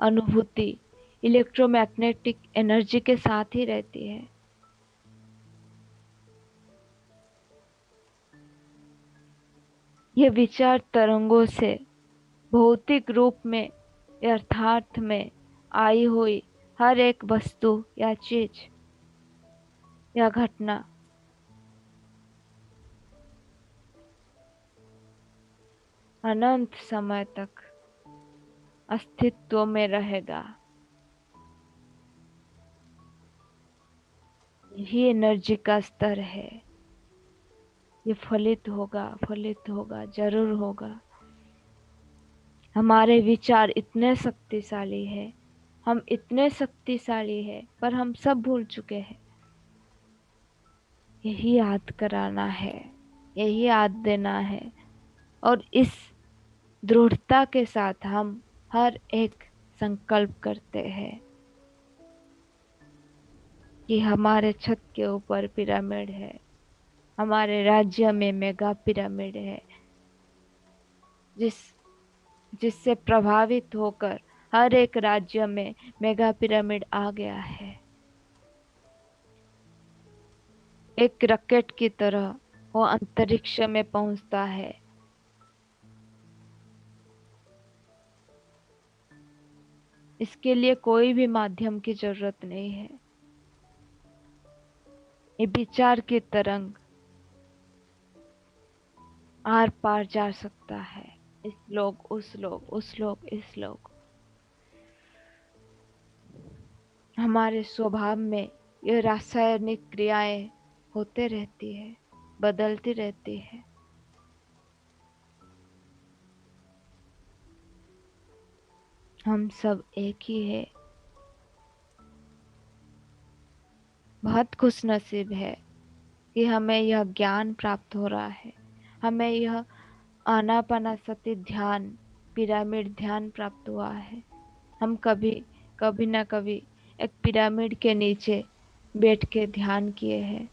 अनुभूति इलेक्ट्रोमैग्नेटिक एनर्जी के साथ ही रहती है। ये विचार तरंगों से भौतिक रूप में यथार्थ में आई हुई हर एक वस्तु या चीज या घटना अनंत समय तक अस्तित्व में रहेगा। यही एनर्जी का स्तर है। ये फलित होगा, जरूर होगा। हमारे विचार इतने शक्तिशाली है, हम इतने शक्तिशाली है, पर हम सब भूल चुके हैं। यही याद कराना है, यही याद देना है। और इस दृढ़ता के साथ हम हर एक संकल्प करते हैं कि हमारे छत के ऊपर पिरामिड है, हमारे राज्य में मेगा पिरामिड है, जिससे प्रभावित होकर हर एक राज्य में मेगा पिरामिड आ गया है। एक रॉकेट की तरह वो अंतरिक्ष में पहुंचता है। इसके लिए कोई भी माध्यम की जरूरत नहीं है। ये विचार की तरंग आर पार जा सकता है। इस लोग उस लोग, उस लोग इस लोग। हमारे स्वभाव में ये रासायनिक क्रियाएं होते रहती है, बदलती रहती है। हम सब एक ही है। बहुत खुश नसीब है कि हमें यह ज्ञान प्राप्त हो रहा है। हमें यह आनापानासति ध्यान, पिरामिड ध्यान प्राप्त हुआ है। हम कभी कभी ना कभी एक पिरामिड के नीचे बैठ के ध्यान किए हैं,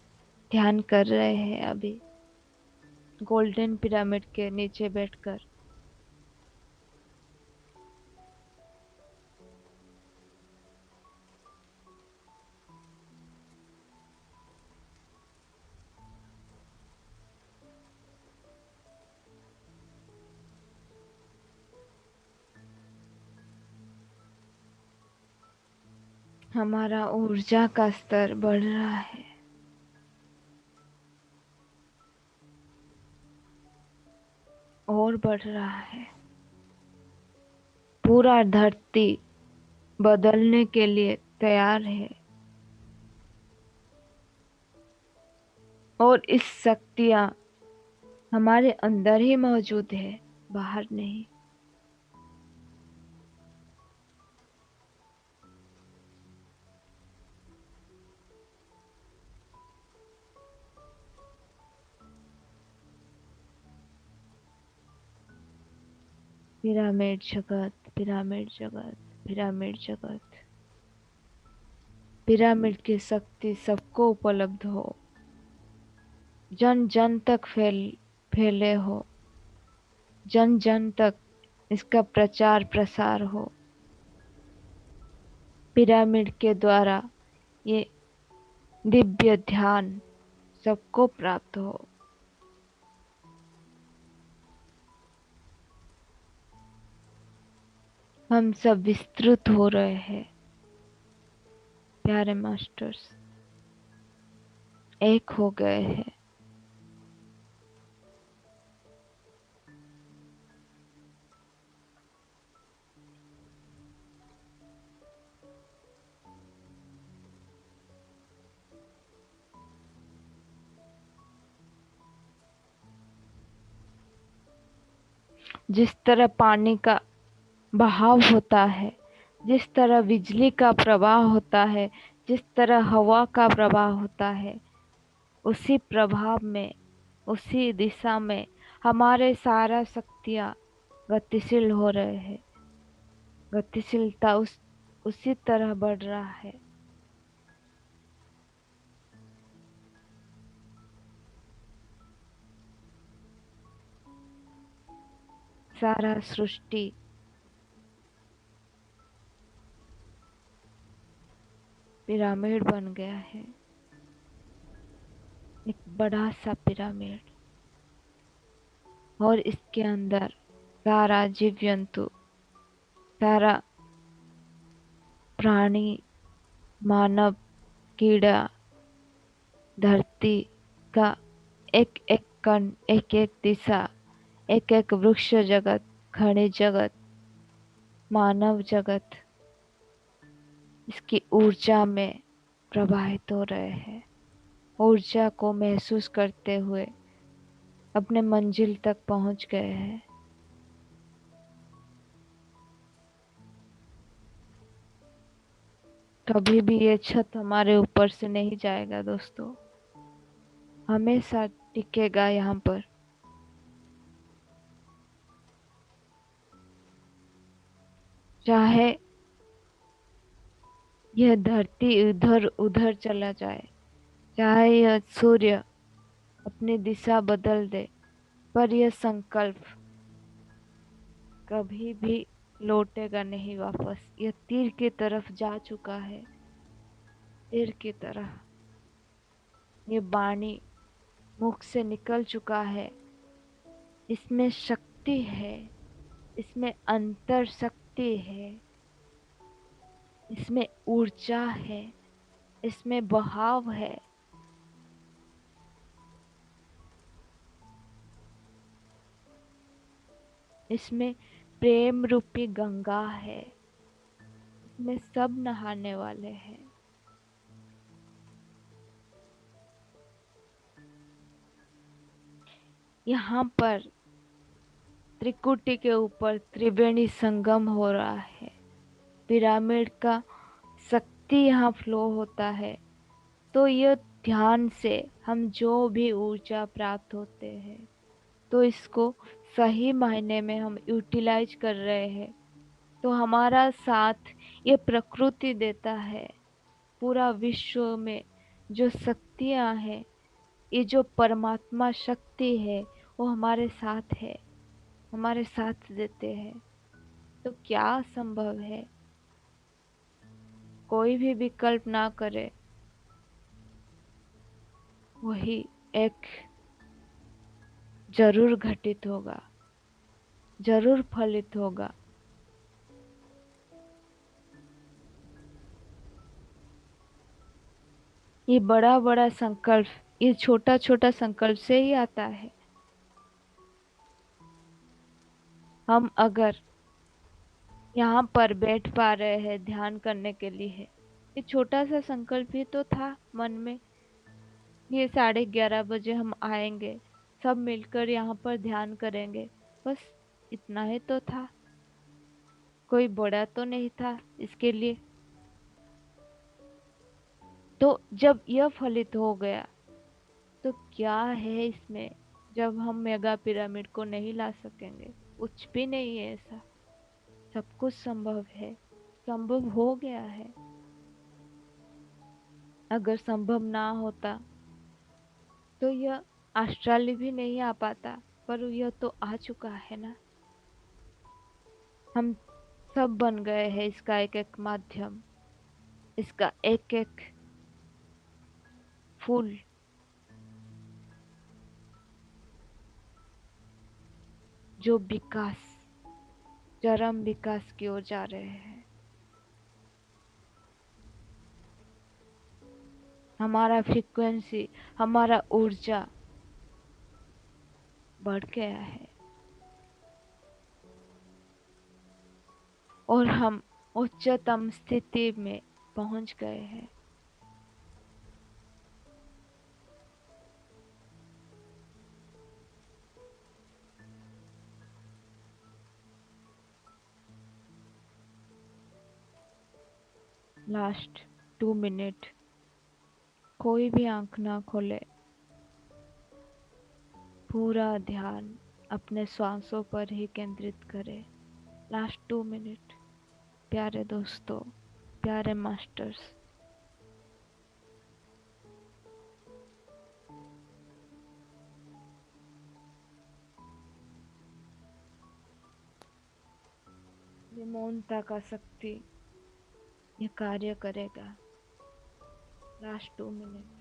ध्यान कर रहे हैं अभी, गोल्डन पिरामिड के नीचे बैठकर। हमारा ऊर्जा का स्तर बढ़ रहा है। और बढ़ रहा है। पूरा धरती बदलने के लिए तैयार है। और इस शक्तियां हमारे अंदर ही मौजूद है, बाहर नहीं। पिरामिड जगत, पिरामिड जगत, पिरामिड जगत। पिरामिड की शक्ति सबको उपलब्ध हो, जन जन तक फैले हो, जन जन तक इसका प्रचार प्रसार हो। पिरामिड के द्वारा ये दिव्य ध्यान सबको प्राप्त हो। हम सब विस्तृत हो रहे हैं प्यारे मास्टर्स, एक हो गए हैं। जिस तरह पानी का बहाव होता है, जिस तरह बिजली का प्रवाह होता है, जिस तरह हवा का प्रवाह होता है, उसी प्रभाव में, उसी दिशा में हमारे सारा शक्तियाँ गतिशील हो रहे हैं। गतिशीलता उसी तरह बढ़ रहा है। सारा सृष्टि पिरामिड बन गया है, एक बड़ा सा पिरामिड। और इसके अंदर सारा जीव जंतु, सारा प्राणी, मानव, कीड़ा, धरती का एक एक कण, एक एक दिशा, एक एक वृक्ष जगत, खनिज जगत, मानव जगत इसकी ऊर्जा में प्रवाहित हो रहे हैं। ऊर्जा को महसूस करते हुए अपने मंजिल तक पहुंच गए हैं। कभी भी ये छत हमारे ऊपर से नहीं जाएगा दोस्तों, हमेशा टिकेगा यहाँ पर। चाहे यह धरती इधर उधर चला जाए, चाहे यह सूर्य अपनी दिशा बदल दे, पर यह संकल्प कभी भी लौटेगा नहीं वापस। यह तीर की तरफ जा चुका है, तीर की तरह। ये वाणी मुख से निकल चुका है। इसमें शक्ति है, इसमें अंतर शक्ति है, इसमें ऊर्जा है, इसमें बहाव है। इसमें प्रेम रूपी गंगा है, इसमें सब नहाने वाले हैं। यहाँ पर त्रिकुटी के ऊपर त्रिवेणी संगम हो रहा है। पिरामिड का शक्ति यहाँ फ्लो होता है। तो यह ध्यान से हम जो भी ऊर्जा प्राप्त होते हैं, तो इसको सही मायने में हम यूटिलाइज कर रहे हैं। तो हमारा साथ ये प्रकृति देता है। पूरा विश्व में जो शक्तियां हैं, ये जो परमात्मा शक्ति है, वो हमारे साथ है, हमारे साथ देते हैं। तो क्या संभव है? कोई भी विकल्प ना करे, वही एक जरूर घटित होगा, जरूर फलित होगा। ये बड़ा बड़ा संकल्प, ये छोटा छोटा संकल्प से ही आता है। हम अगर यहाँ पर बैठ पा रहे हैं ध्यान करने के लिए, ये छोटा सा संकल्प ही तो था मन में। ये 11:30 बजे हम आएंगे, सब मिलकर यहाँ पर ध्यान करेंगे, बस इतना ही तो था। कोई बड़ा तो नहीं था इसके लिए। तो जब यह फलित हो गया, तो क्या है इसमें? जब हम मेगा पिरामिड को नहीं ला सकेंगे, कुछ भी नहीं है ऐसा। सब कुछ संभव है, संभव हो गया है। अगर संभव ना होता तो यह ऑस्ट्रेलिया भी नहीं आ पाता, पर यह तो आ चुका है ना। हम सब बन गए हैं इसका एक एक माध्यम, इसका एक एक फूल। जो विकास, चरम विकास की ओर जा रहे हैं। हमारा फ्रीक्वेंसी, हमारा ऊर्जा बढ़ गया है, और हम उच्चतम स्थिति में पहुंच गए हैं। लास्ट 2 मिनट, कोई भी आंख ना खोले, पूरा ध्यान अपने श्वासों पर ही केंद्रित करें। Last 2 minute. प्यारे दोस्तों, प्यारे मास्टर्स, ये मौनता का शक्ति, ये कार्य करेगा। Last 2 minute.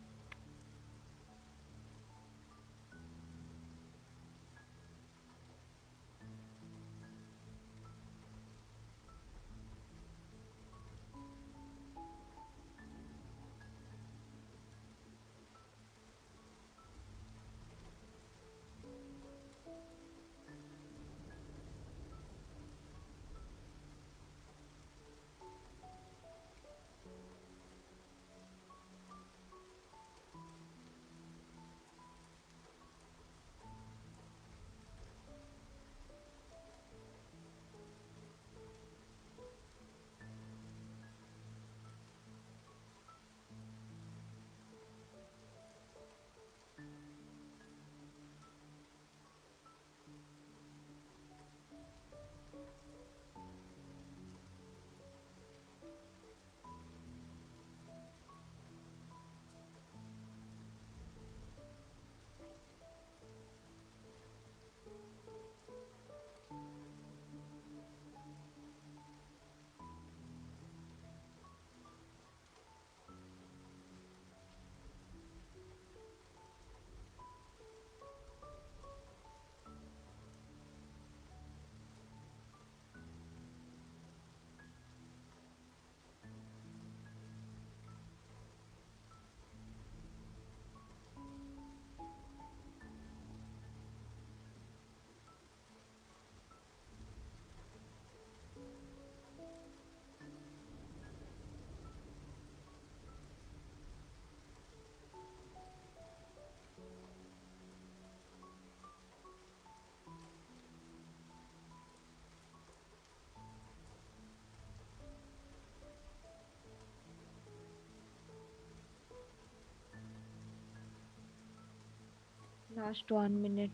Last 1 minute.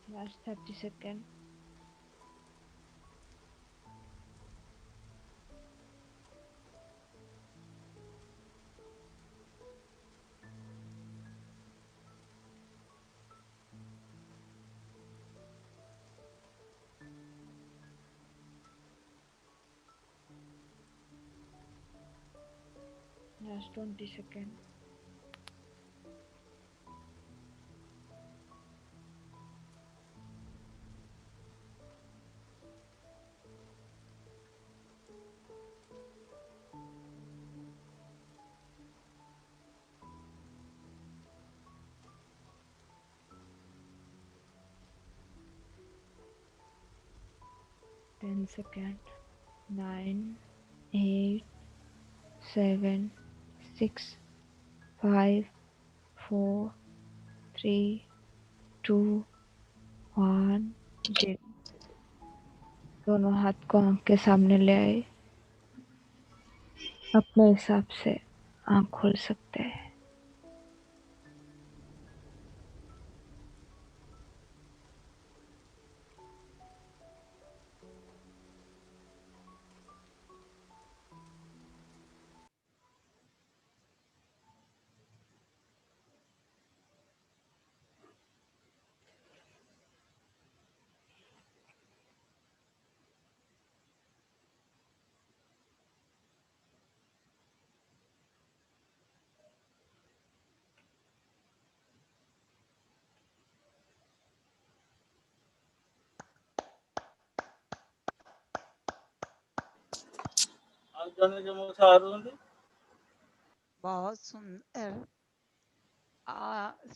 Last 30 seconds. Last 20 seconds. Ten seconds. 9, 8, 7, 6, 5, 4, 3, 2, 1, 0. दोनों हाथ को आंख के सामने ले आए। अपने हिसाब से आंख खोल सकते हैं। बहुत सुंदर।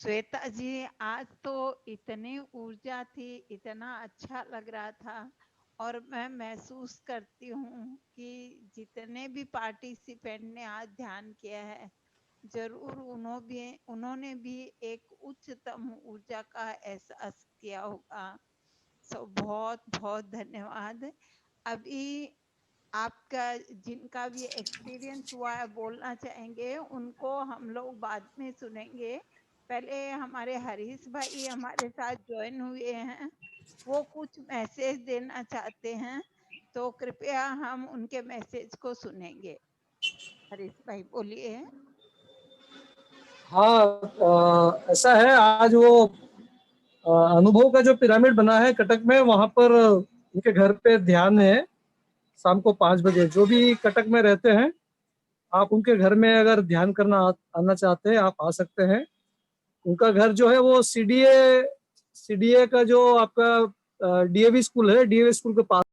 श्वेता जी, आज तो इतनी ऊर्जा थी, इतना अच्छा लग रहा था, और मैं महसूस करती हूँ कि जितने भी पार्टिसिपेंट ने आज ध्यान किया है, जरूर उन्होंने भी एक उच्चतम ऊर्जा का एहसास किया होगा। बहुत बहुत धन्यवाद। अभी आपका जिनका भी एक्सपीरियंस हुआ है बोलना चाहेंगे, उनको हम लोग बाद में सुनेंगे। पहले हमारे हरीश भाई हमारे साथ ज्वाइन हुए हैं, वो कुछ मैसेज देना चाहते हैं, तो कृपया हम उनके मैसेज को सुनेंगे। हरीश भाई बोलिए। हाँ, ऐसा है, आज वो अनुभव का जो पिरामिड बना है कटक में, वहां पर उनके घर पे ध्यान है शाम को 5 बजे। जो भी कटक में रहते हैं, आप उनके घर में अगर ध्यान करना आना चाहते हैं, आप आ सकते हैं। उनका घर जो है वो सीडीए का जो आपका डीएवी स्कूल है, डीएवी स्कूल के पास